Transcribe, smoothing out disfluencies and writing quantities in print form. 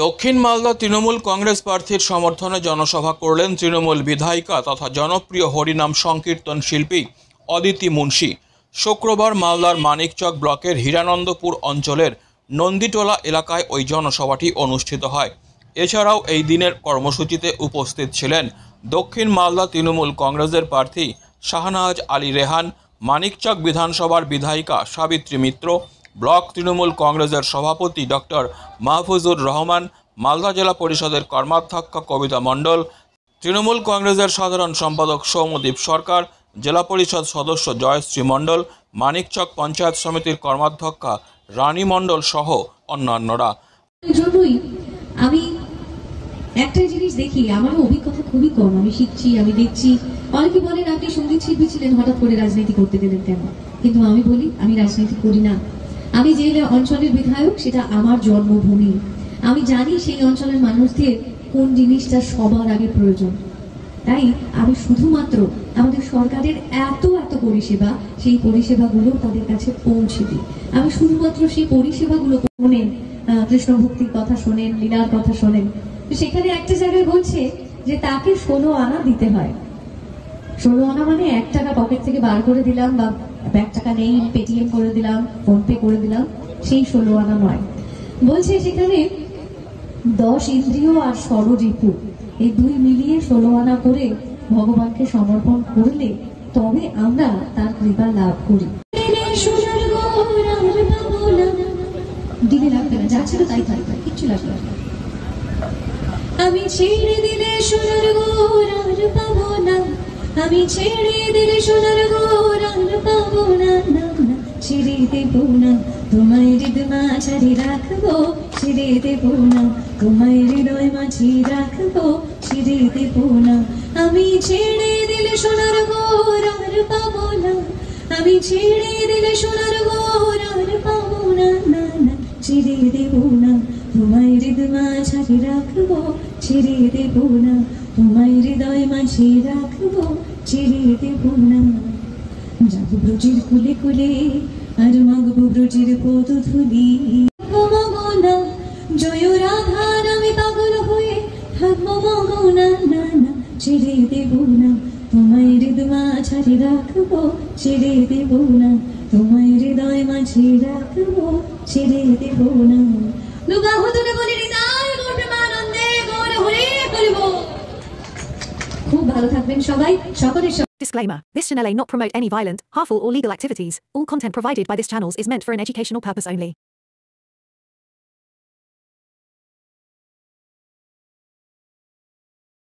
দক্ষিণ মালদা তৃণমূল কংগ্রেস প্রার্থীর সমর্থনে জনসভা করলেন তৃণমূল বিধায়িকা তথা জনপ্রিয় হরিনাম সংকীর্তন শিল্পী অদিতি মুন্সি। শুক্রবার মালদার মানিকচক ব্লকের হীরানন্দপুর অঞ্চলের নন্দীটোলা এলাকায় ওই জনসভাটি অনুষ্ঠিত হয়। এছাড়াও এই দিনের কর্মসূচিতে উপস্থিত ছিলেন দক্ষিণ মালদা তৃণমূল কংগ্রেসের প্রার্থী শাহনাজ আলী রেহান, মানিকচক বিধানসভার বিধায়িকা সাবিত্রী মিত্র, ব্লক তৃণমূল কংগ্রেসের সভাপতি ডক্টর মাহফুজুর রহমান, মালদা জেলা পরিষদের কর্মাধ্যক্ষ কবিতা মণ্ডল, তৃণমূল কংগ্রেসের সাধারণ সম্পাদক সৌম্যদীপ সরকার, জেলা পরিষদ সদস্য জয়শ্রী মণ্ডল, মানিকচক পঞ্চায়েত সমিতির কর্মাধ্যক্ষা রানী মণ্ডল সহ অন্যান্যরা। আমি একটা জিনিস দেখি, আমার অভিজ্ঞতা খুবই কম, আমি শিখছি, আমি দেখছি। অনেকে বলেন আপনি সঙ্গীত শিল্পী ছিলেন, হঠাৎ করে রাজনীতি করতে গেলেন কেন? কিন্তু আমি বলি আমি রাজনীতি করি না। আমি যে অঞ্চলের বিধায়ক সেটা আমার জন্মভূমি। আমি জানি সেই অঞ্চলের মানুষদের কোন জিনিসটা সবার আগে প্রয়োজন। তাই আমি শুধুমাত্র আমাদের সরকারের এত পরিষেবা, সেই পরিষেবাগুলো তাদের কাছে পৌঁছে দিই। আমি শুধুমাত্র সেই পরিষেবাগুলো শোনেন, কৃষ্ণ ভক্তির কথা শোনেন, লীলার কথা শোনেন। সেখানে একটা জায়গায় বলছে যে তাকে 16 আনা দিতে হয়। 16 আনা মানে 1 টাকা পকেট থেকে বার করে দিলাম বা ব্যাংক টাকা নেই পেটিএম করে দিলাম, ফোন পে করে দিলাম, সেই 16 আনা নয়। বলছে সেখানে 10 ইন্দ্রিয় আর ষড়রিপু, এই 2 মিলিয়ে 16 আনা করে ভগবানকে সমর্পণ করলে তবে আমরা তার কৃপা লাভ করি। দিলে লাগবে না, যা ছিল তাই থাকবে, কিচ্ছু লাগবে না। আমি ছেড়ে দিলে সোনার গোর আর পাবো না, আমি ছেড়ে দিলে সোনার গোর আর পাবো না, ছেড়ে দেবো না তোমায় হৃদয় মাঝারি রাখবো, ছেড়ে দেবো না তোমায় হৃদয় মাঝি রাখবো, ছেড়ে দেবো না। আমি ছেড়ে দিলে সোনার গোর আর পাবো না, আমি ছেড়ে দিলে সোনার গোর আর পাবো না, ছেড়ে দেবো না তোমায় হৃদয় মাঝারি রাখবো, ছেড়ে দেবো না তোমায় হৃদয় মাঝি রাখবো, ছেড়ে দেবো না। যাবো ব্রজের কুলে কুলে আর মাগবো ব্রজের পদধূলি, মগনা জয় রাধার আমি পাগল হয়ে থাকবো মগনা, ছেড়ে দেবো না তোমায় হৃদয় মাঝারি রাখবো, ছেড়ে দেবো না তোমায় হৃদয় মাঝি রাখবো, ছেড়ে দেবো না। দুবাহু তুলে বলি হৃদয় গর্বে আনন্দে গৌর হরে বলবো। খুব ভালো থাকবেন সবাই, সকলের। Disclaimer. This channel may not promote any violent, harmful or legal activities. All content provided by this channel is meant for an educational purpose only.